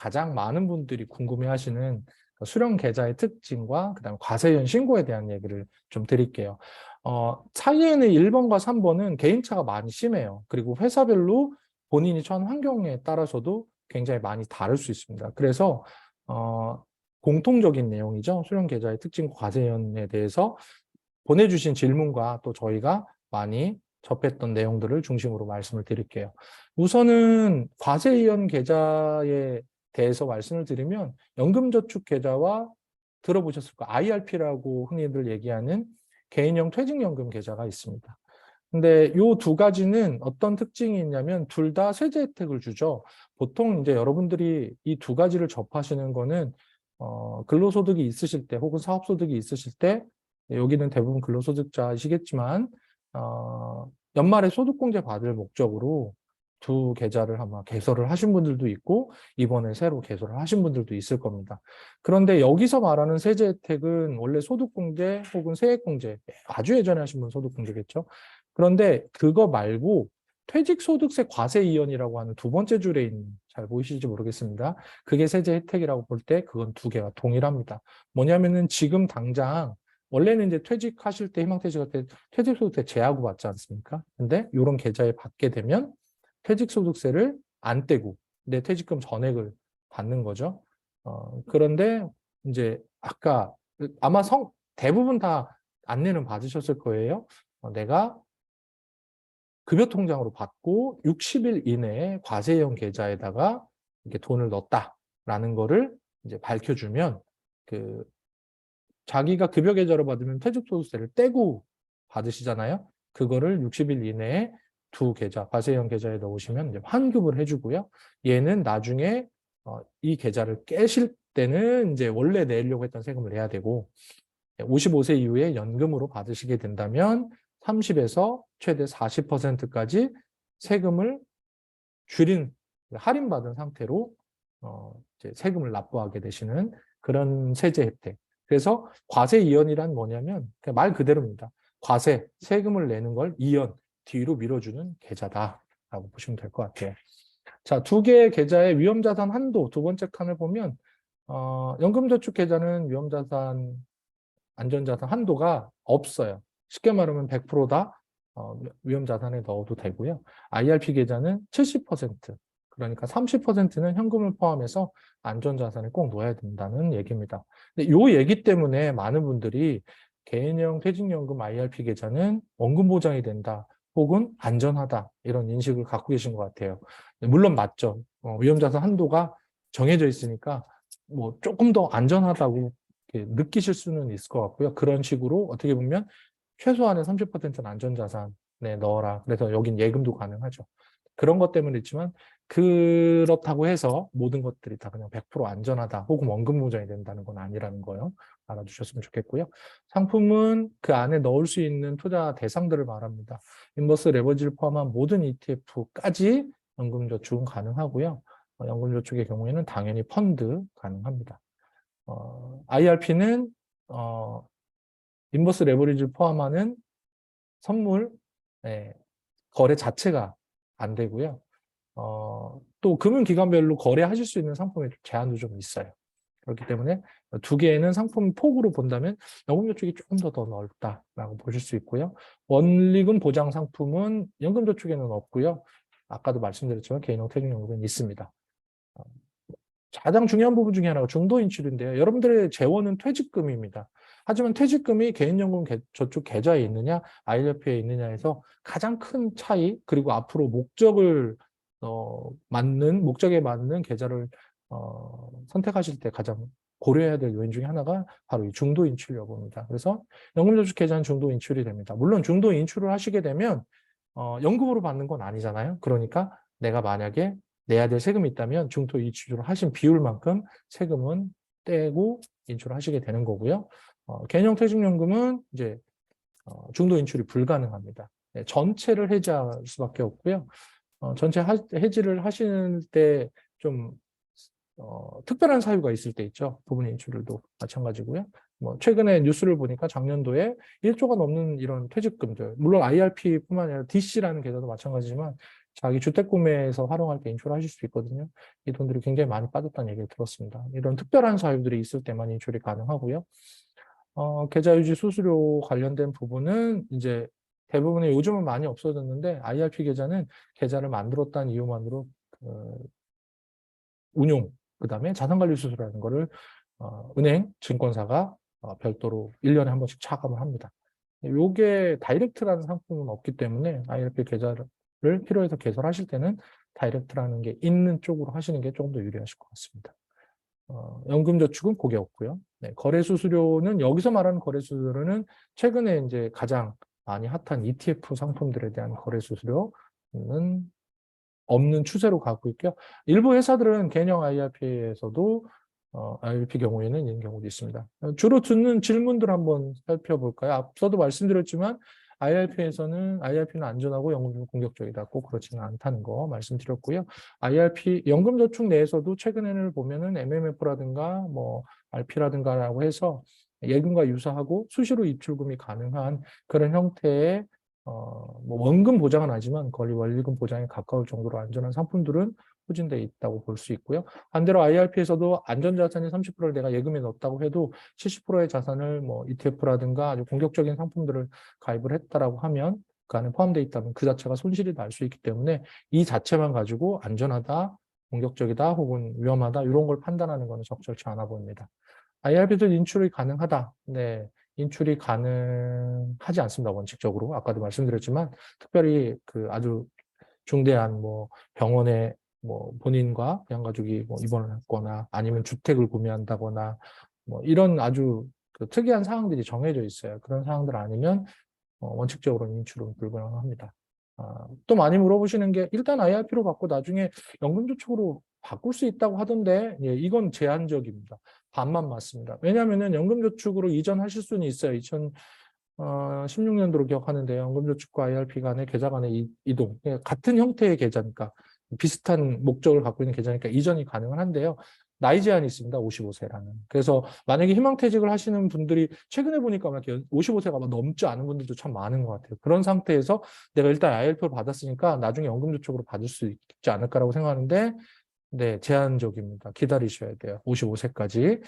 가장 많은 분들이 궁금해하시는 수령 계좌의 특징과 그다음에 과세현 신고에 대한 얘기를 좀 드릴게요. 차이에는 1번과 3번은 개인차가 많이 심해요. 그리고 회사별로 본인이 처한 환경에 따라서도 굉장히 많이 다를 수 있습니다. 그래서 공통적인 내용이죠. 수령 계좌의 특징과 과세현에 대해서 보내주신 질문과 또 저희가 많이 접했던 내용들을 중심으로 말씀을 드릴게요. 우선은 과세이연 계좌에 대해서 말씀을 드리면 연금저축계좌와 들어보셨을 거예요. IRP라고 흔히들 얘기하는 개인형 퇴직연금 계좌가 있습니다. 근데 이 두 가지는 어떤 특징이 있냐면 둘 다 세제 혜택을 주죠. 보통 이제 여러분들이 이 두 가지를 접하시는 거는 근로소득이 있으실 때 혹은 사업소득이 있으실 때 여기는 대부분 근로소득자이시겠지만 연말에 소득공제 받을 목적으로 두 계좌를 아마 개설을 하신 분들도 있고 이번에 새로 개설을 하신 분들도 있을 겁니다. 그런데 여기서 말하는 세제 혜택은 원래 소득공제 혹은 세액공제 아주 예전에 하신 분 소득공제겠죠. 그런데 그거 말고 퇴직소득세 과세이연이라고 하는 두 번째 줄에 있는 잘 보이실지 모르겠습니다. 그게 세제 혜택이라고 볼 때 그건 두 개가 동일합니다. 뭐냐면은 지금 당장 원래는 이제 퇴직하실 때 희망퇴직할 때 퇴직소득세 제하고 받지 않습니까? 근데 이런 계좌에 받게 되면 퇴직소득세를 안 떼고 내 퇴직금 전액을 받는 거죠. 그런데 이제 아까 아마 대부분 다 안내는 받으셨을 거예요. 내가 급여통장으로 받고 60일 이내에 과세형 계좌에다가 이렇게 돈을 넣었다라는 거를 이제 밝혀주면 자기가 급여 계좌로 받으면 퇴직소득세를 떼고 받으시잖아요. 그거를 60일 이내에 두 계좌, 과세형 계좌에 넣으시면 이제 환급을 해주고요. 얘는 나중에 이 계좌를 깨실 때는 이제 원래 내려고 했던 세금을 내야 되고 55세 이후에 연금으로 받으시게 된다면 30에서 최대 40%까지 세금을 할인받은 상태로 이제 세금을 납부하게 되시는 그런 세제 혜택. 그래서 과세 이연이란 뭐냐면 그냥 말 그대로입니다. 과세, 세금을 내는 걸 이연, 뒤로 밀어주는 계좌다라고 보시면 될 것 같아요. 자, 두 개의 계좌의 위험자산 한도 두 번째 칸을 보면 연금저축 계좌는 위험자산, 안전자산 한도가 없어요. 쉽게 말하면 100%다 위험자산에 넣어도 되고요. IRP 계좌는 70%, 그러니까 30%는 현금을 포함해서 안전자산에 꼭 넣어야 된다는 얘기입니다. 근데 이 얘기 때문에 많은 분들이 개인형 퇴직연금 IRP 계좌는 원금 보장이 된다, 혹은 안전하다 이런 인식을 갖고 계신 것 같아요. 물론 맞죠. 위험자산 한도가 정해져 있으니까 뭐 조금 더 안전하다고 느끼실 수는 있을 것 같고요. 그런 식으로 어떻게 보면 최소한의 30%는 안전자산에 넣어라. 그래서 여긴 예금도 가능하죠. 그런 것 때문에 있지만 그렇다고 해서 모든 것들이 다 그냥 100% 안전하다 혹은 원금 보장이 된다는 건 아니라는 거요. 알아두셨으면 좋겠고요. 상품은 그 안에 넣을 수 있는 투자 대상들을 말합니다. 인버스 레버리지를 포함한 모든 ETF까지 연금저축은 가능하고요. 연금저축의 경우에는 당연히 펀드 가능합니다. IRP는 인버스 레버리지를 포함하는 선물 거래 자체가 안 되고요. 또 금융기관별로 거래하실 수 있는 상품의 제한도 좀 있어요. 그렇기 때문에 두 개는 상품 폭으로 본다면 연금저축이 조금 더 넓다라고 보실 수 있고요. 원리금 보장 상품은 연금저축에는 없고요. 아까도 말씀드렸지만 개인형 퇴직연금은 있습니다. 가장 중요한 부분 중에 하나가 중도인출인데요. 여러분들의 재원은 퇴직금입니다. 하지만 퇴직금이 개인연금 저축 계좌에 있느냐, IRP에 있느냐에서 가장 큰 차이, 그리고 앞으로 목적에 맞는 계좌를 선택하실 때 가장 고려해야 될 요인 중에 하나가 바로 이 중도인출 여부입니다. 그래서 연금저축 계좌는 중도인출이 됩니다. 물론 중도인출을 하시게 되면 연금으로 받는 건 아니잖아요. 그러니까 내가 만약에 내야 될 세금이 있다면 중도 인출을 하신 비율만큼 세금은 떼고 인출을 하시게 되는 거고요. 개인형 퇴직연금은 이제 중도 인출이 불가능합니다. 네, 전체를 해지할 수밖에 없고요. 전체 해지를 하실 때 좀 특별한 사유가 있을 때 있죠. 부분 인출도 마찬가지고요. 뭐 최근에 뉴스를 보니까 작년도에 1조가 넘는 이런 퇴직금들, 물론 IRP뿐만 아니라 DC라는 계좌도 마찬가지지만 자기 주택 구매에서 활용할 때 인출하실 수 있거든요. 이 돈들이 굉장히 많이 빠졌다는 얘기를 들었습니다. 이런 특별한 사유들이 있을 때만 인출이 가능하고요. 계좌 유지 수수료 관련된 부분은 이제 대부분의 요즘은 많이 없어졌는데 IRP 계좌는 계좌를 만들었다는 이유만으로 운용, 그다음에 자산관리 수수료라는 거를 은행, 증권사가 별도로 1년에 한 번씩 차감을 합니다. 요게 다이렉트라는 상품은 없기 때문에 IRP 계좌를 필요해서 개설하실 때는 다이렉트라는 게 있는 쪽으로 하시는 게 조금 더 유리하실 것 같습니다. 연금저축은 그게 없고요. 네, 거래수수료는 여기서 말하는 거래수수료는 최근에 이제 가장 많이 핫한 ETF 상품들에 대한 거래수수료는 없는 추세로 가고 있고요. 일부 회사들은 개인형 IRP에서도 IRP 경우에는 있는 경우도 있습니다. 주로 듣는 질문들 한번 살펴볼까요? 앞서도 말씀드렸지만 IRP는 안전하고 연금은 공격적이다. 꼭 그렇지는 않다는 거 말씀드렸고요. IRP 연금저축 내에서도 최근에는 보면은 MMF라든가 뭐 RP라든가라고 해서 예금과 유사하고 수시로 입출금이 가능한 그런 형태의 뭐 원금 보장은 아니지만 거의 원리금 보장에 가까울 정도로 안전한 상품들은 포진되어 있다고 볼 수 있고요. 반대로 IRP에서도 안전자산의 30%를 내가 예금에 넣었다고 해도 70%의 자산을 뭐 ETF라든가 아주 공격적인 상품들을 가입을 했다라고 하면 그 안에 포함되어 있다면 그 자체가 손실이 날 수 있기 때문에 이 자체만 가지고 안전하다, 공격적이다 혹은 위험하다 이런 걸 판단하는 것은 적절치 않아 보입니다. IRP도 인출이 가능하다. 네. 인출이 가능하지 않습니다. 원칙적으로. 아까도 말씀드렸지만, 특별히 그 아주 중대한 뭐 병원에 뭐 본인과 부양가족이 뭐 입원을 했거나 아니면 주택을 구매한다거나 뭐 이런 아주 그 특이한 사항들이 정해져 있어요. 그런 사항들 아니면 원칙적으로는 인출은 불가능합니다. 또 많이 물어보시는 게 일단 IRP로 받고 나중에 연금저축으로 바꿀 수 있다고 하던데 예, 이건 제한적입니다. 반만 맞습니다. 왜냐하면 연금저축으로 이전하실 수는 있어요. 2016년도로 기억하는데요. 연금저축과 IRP 간의 계좌 간의 이동. 예, 같은 형태의 계좌니까 비슷한 목적을 갖고 있는 계좌니까 이전이 가능은 한데요. 나이 제한이 있습니다. 55세라는. 그래서 만약에 희망퇴직을 하시는 분들이 최근에 보니까 막 55세가 막 넘지 않은 분들도 참 많은 것 같아요. 그런 상태에서 내가 일단 IRP를 받았으니까 나중에 연금저축으로 받을 수 있지 않을까라고 생각하는데 네, 제한적입니다. 기다리셔야 돼요. 55세까지.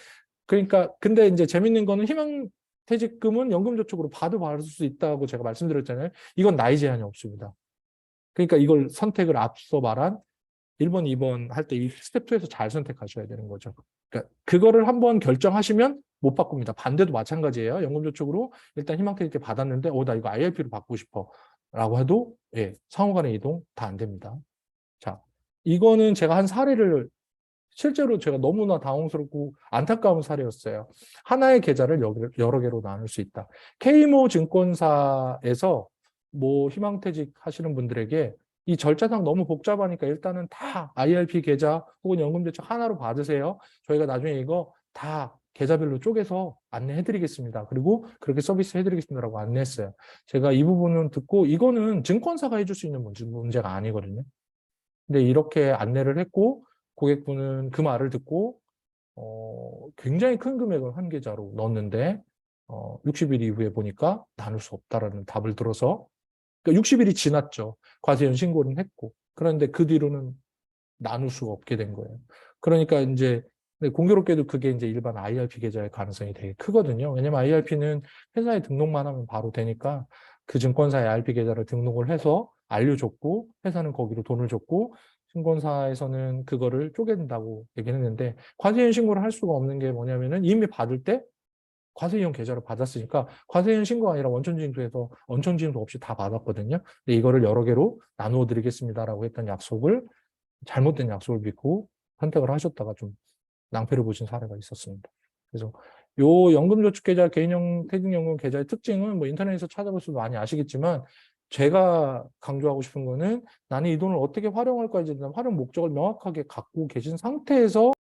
그러니까 근데 이제 재밌는 거는 희망퇴직금은 연금저축으로 받을 수 있다고 제가 말씀드렸잖아요. 이건 나이 제한이 없습니다. 그러니까 이걸 선택을 앞서 말한 1번, 2번 할 때 이 스텝 2에서 잘 선택하셔야 되는 거죠. 그러니까 그거를 한번 결정하시면 못 바꿉니다. 반대도 마찬가지예요. 연금저축으로 일단 희망퇴직 때 받았는데 나 이거 IRP로 받고 싶어 라고 해도 예, 상호간의 이동 다 안 됩니다. 자, 이거는 제가 한 사례를 실제로 제가 너무나 당황스럽고 안타까운 사례였어요. 하나의 계좌를 여러 개로 나눌 수 있다. K모 증권사에서 뭐 희망퇴직 하시는 분들에게 이 절차상 너무 복잡하니까 일단은 다 IRP 계좌 혹은 연금저축 하나로 받으세요. 저희가 나중에 이거 다 계좌별로 쪼개서 안내해드리겠습니다. 그리고 그렇게 서비스 해드리겠습니다라고 안내했어요. 제가 이 부분은 듣고 이거는 증권사가 해줄 수 있는 문제가 아니거든요. 근데 이렇게 안내를 했고 고객분은 그 말을 듣고 굉장히 큰 금액을 한 계좌로 넣었는데 60일 이후에 보니까 나눌 수 없다라는 답을 들어서 그러니까 60일이 지났죠. 과세현 신고는 했고 그런데 그 뒤로는 나눌 수가 없게 된 거예요. 그러니까 이제 공교롭게도 그게 이제 일반 IRP 계좌의 가능성이 되게 크거든요. 왜냐면 IRP는 회사에 등록만 하면 바로 되니까 그 증권사에 IRP 계좌를 등록을 해서 알려줬고 회사는 거기로 돈을 줬고 증권사에서는 그거를 쪼갠다고 얘기를 했는데 과세현 신고를 할 수가 없는 게 뭐냐면은 이미 받을 때 과세이용 계좌를 받았으니까 과세이용 신고가 아니라 원천징수해서 원천징수 없이 다 받았거든요. 근데 이거를 여러 개로 나누어 드리겠습니다라고 했던 약속을 잘못된 약속을 믿고 선택을 하셨다가 좀 낭패를 보신 사례가 있었습니다. 그래서 요 연금저축계좌, 개인형 퇴직연금 계좌의 특징은 뭐 인터넷에서 찾아보셔도 많이 아시겠지만 제가 강조하고 싶은 거는 나는 이 돈을 어떻게 활용할 까지에 대한 활용 목적을 명확하게 갖고 계신 상태에서